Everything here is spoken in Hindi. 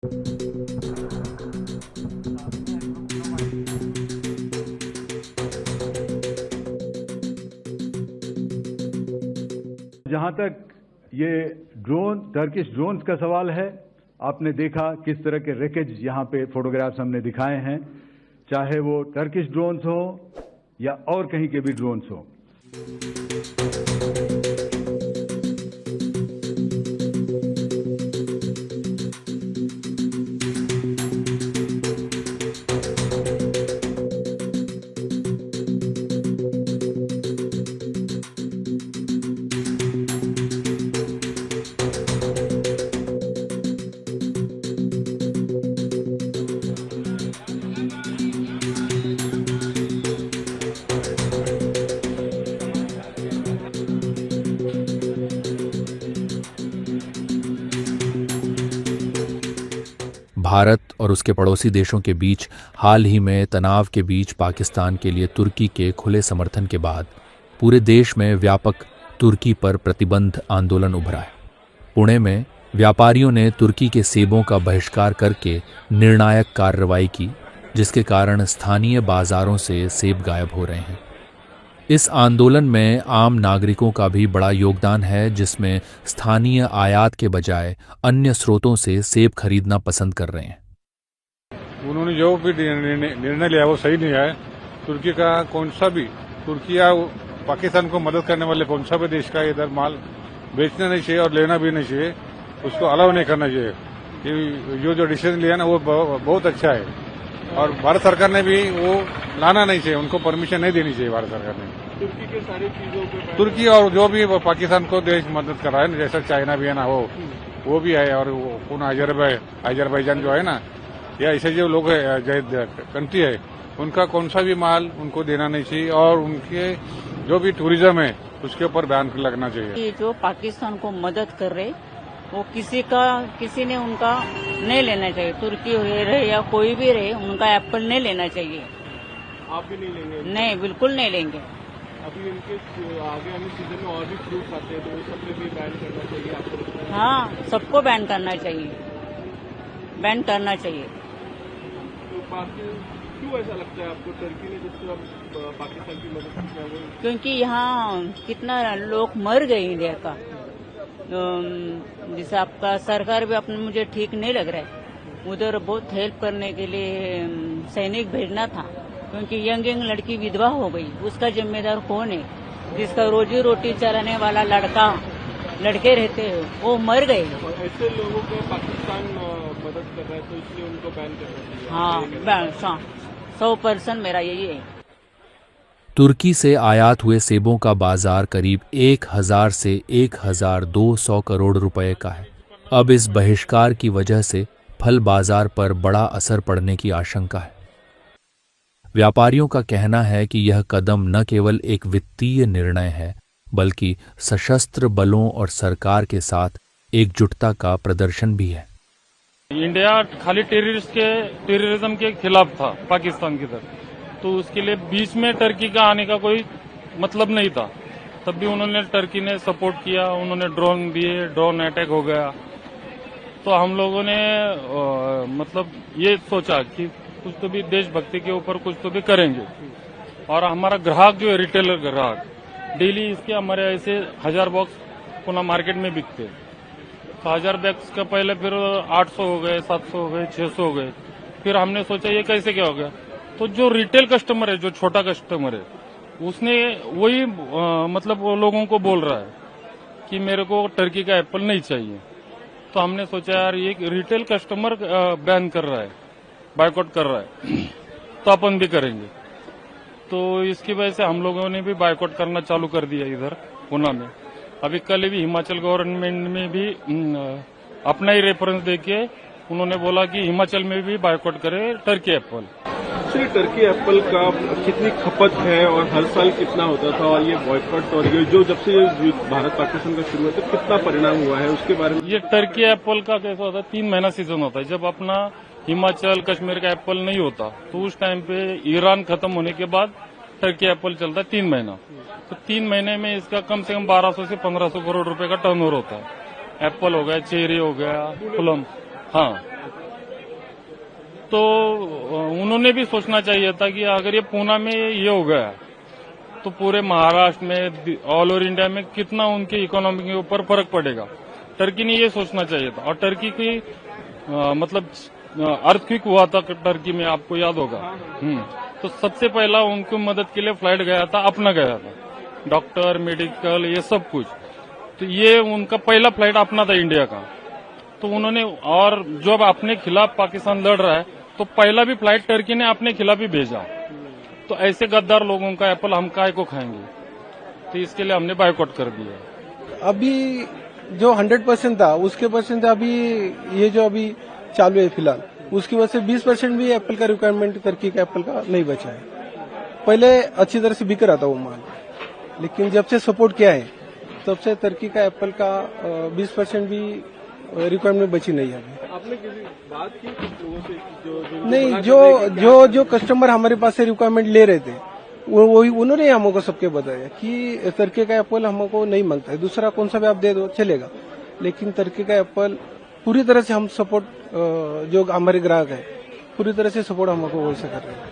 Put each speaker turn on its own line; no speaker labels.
जहां तक ये टर्किश ड्रोन्स का सवाल है, आपने देखा किस तरह के रैकेज यहां पे फोटोग्राफ्स हमने दिखाए हैं, चाहे वो टर्किश ड्रोन्स हो या और कहीं के भी ड्रोन्स हो।
भारत और उसके पड़ोसी देशों के बीच हाल ही में तनाव के बीच पाकिस्तान के लिए तुर्की के खुले समर्थन के बाद पूरे देश में व्यापक तुर्की पर प्रतिबंध आंदोलन उभरा है। पुणे में व्यापारियों ने तुर्की के सेबों का बहिष्कार करके निर्णायक कार्रवाई की, जिसके कारण स्थानीय बाजारों से सेब गायब हो रहे हैं। इस आंदोलन में आम नागरिकों का भी बड़ा योगदान है, जिसमें स्थानीय आयात के बजाय अन्य स्रोतों से सेब खरीदना पसंद कर रहे हैं।
उन्होंने जो भी निर्णय लिया वो सही नहीं है। तुर्की का कौन सा भी तुर्की या पाकिस्तान को मदद करने वाले कौन सा भी देश का इधर माल बेचना नहीं चाहिए और लेना भी नहीं चाहिए, उसको अलाउ नहीं करना चाहिए। जो डिसीजन लिया ना वो बहुत अच्छा है और भारत सरकार ने भी वो लाना नहीं चाहिए, उनको परमिशन नहीं देनी चाहिए भारत सरकार ने।
तुर्की के सारी चीजों पे
तुर्की और जो भी पाकिस्तान को देश मदद कर रहा है, जैसा चाइना भी है ना वो भी है, और कौन अजरबैजान जो है ना, या ऐसे जो लोग कंट्री है उनका कौन सा भी माल उनको देना नहीं चाहिए और उनके जो भी टूरिज्म है उसके ऊपर बैन लगना चाहिए।
ये जो पाकिस्तान को मदद कर रहे वो किसी ने उनका नहीं लेना चाहिए। तुर्की रहे या कोई भी रहे, उनका एप्पल नहीं लेना चाहिए।
आप भी नहीं लेंगे?
नहीं, बिल्कुल नहीं लेंगे।
अभी इनके आगे आने सीजन में और भी फ्रूट्स आते हैं तो वो सब पे भी बैन करना चाहिए आपको?
हाँ, सबको बैन करना चाहिए, बैन करना चाहिए।
तो बाकी क्यों ऐसा लगता है आपको टर्की ने जिससे पाकिस्तान की मदद किया वो?
क्योंकि यहाँ कितना लोग मर गए इंडिया का, जिसे आपका सरकार भी अपने मुझे ठीक नहीं लग रहा है। उधर बहुत हेल्प करने के लिए सैनिक भेजना था, क्योंकि यंग लड़की विधवा हो गई, उसका जिम्मेदार कौन है? जिसका रोजी रोटी चलाने वाला लड़के रहते हैं वो मर गए।
और ऐसे लोगों को पाकिस्तान मदद कर रहा है तो इसलिए उनको बैन करना चाहिए।
हाँ, 100% मेरा यही है।
तुर्की से आयात हुए सेबों का बाजार करीब 1000 से 1200 करोड़ रुपए का है। अब इस बहिष्कार की वजह से फल बाजार पर बड़ा असर पड़ने की आशंका है। व्यापारियों का कहना है कि यह कदम न केवल एक वित्तीय निर्णय है, बल्कि सशस्त्र बलों और सरकार के साथ एकजुटता का प्रदर्शन भी है।
इंडिया खाली टेररिज्म के खिलाफ था पाकिस्तान की तरफ, तो उसके लिए बीच में टर्की का आने का कोई मतलब नहीं था। तब भी टर्की ने सपोर्ट किया, उन्होंने ड्रोन दिए, ड्रोन अटैक हो गया। तो हम लोगों ने मतलब ये सोचा कि कुछ तो भी देशभक्ति के ऊपर कुछ तो भी करेंगे। और हमारा ग्राहक जो है, रिटेलर ग्राहक, डेली इसके हमारे ऐसे 1000 बॉक्स पुनः मार्केट में बिकते। तो 1000 बॉक्स का पहले फिर 800 हो गए, 700 हो गए, 600 हो गए। फिर हमने सोचा ये कैसे क्या हो गया। तो जो रिटेल कस्टमर है, जो छोटा कस्टमर है, उसने वही मतलब वो लोगों को बोल रहा है कि मेरे को टर्की का एप्पल नहीं चाहिए। तो हमने सोचा यार ये रिटेल कस्टमर बैन कर रहा है, बायकॉट कर रहा है, तो अपन भी करेंगे। तो इसकी वजह से हम लोगों ने भी बायकॉट करना चालू कर दिया इधर पुणे में। अभी कल भी हिमाचल गवर्नमेंट में भी अपना ही रेफरेंस देके उन्होंने बोला कि हिमाचल में भी बायकॉट करे Turkey Apple.
Actually Turkey Apple का कितनी खपत है और हर साल कितना होता था, और ये बॉयकॉट और ये जो जब से भारत पाकिस्तान का शुरू हुआ तो कितना परिणाम हुआ है उसके बारे में?
ये टर्की एप्पल का कैसा होता है, 3 महीना सीजन होता है। जब अपना हिमाचल कश्मीर का एप्पल नहीं होता तो उस टाइम पे ईरान खत्म होने के बाद टर्की एप्पल चलता है 3 महीना। तो 3 महीने में इसका कम से कम 1200 से 1500 करोड़ रुपए का टर्नओवर होता है। एप्पल हो गया, चेरी हो गया, प्लम, हाँ तो उन्होंने भी सोचना चाहिए था कि अगर ये पूना में ये हो गया तो पूरे महाराष्ट्र में ऑल ओवर इंडिया में कितना उनकी इकोनॉमी के ऊपर फर्क पड़ेगा। टर्की ने ये सोचना चाहिए था। और टर्की की मतलब अर्थक्वेक हुआ था टर्की में, आपको याद होगा। तो सबसे पहला उनको मदद के लिए फ्लाइट गया था, अपना गया था, डॉक्टर, मेडिकल, ये सब कुछ। तो ये उनका पहला फ्लाइट अपना था इंडिया का। तो उन्होंने, और जब अपने खिलाफ पाकिस्तान लड़ रहा है तो पहला भी फ्लाइट टर्की ने अपने खिलाफ ही भेजा। तो ऐसे गद्दार लोगों का एप्पल हम काय को खाएंगे? तो इसके लिए हमने बायकॉट कर दिया।
अभी जो 100% था उसके परसेंट अभी ये जो अभी चालू है फिलहाल, उसकी वजह से 20% भी एप्पल का रिक्वायरमेंट टर्की का एप्पल का नहीं बचा है। पहले अच्छी तरह से बिक रहा था वो माल, लेकिन जब से सपोर्ट किया है तब से टर्की का एप्पल का 20% भी रिक्वायरमेंट बची नहीं है अभी।
आपने किसी बात की कुछ लोगों से जो
नहीं, जो कस्टमर हमारे पास से रिक्वायरमेंट ले रहे थे वही उन्होंने हमको सबके बताया कि टर्की का एप्पल हमको नहीं मांगता है, दूसरा कौन सा भी आप दे दो चलेगा, लेकिन टर्की का एप्पल पूरी तरह से हम सपोर्ट जो हमारे ग्राहक है पूरी तरह से सपोर्ट हमको वैसे कर रहे हैं।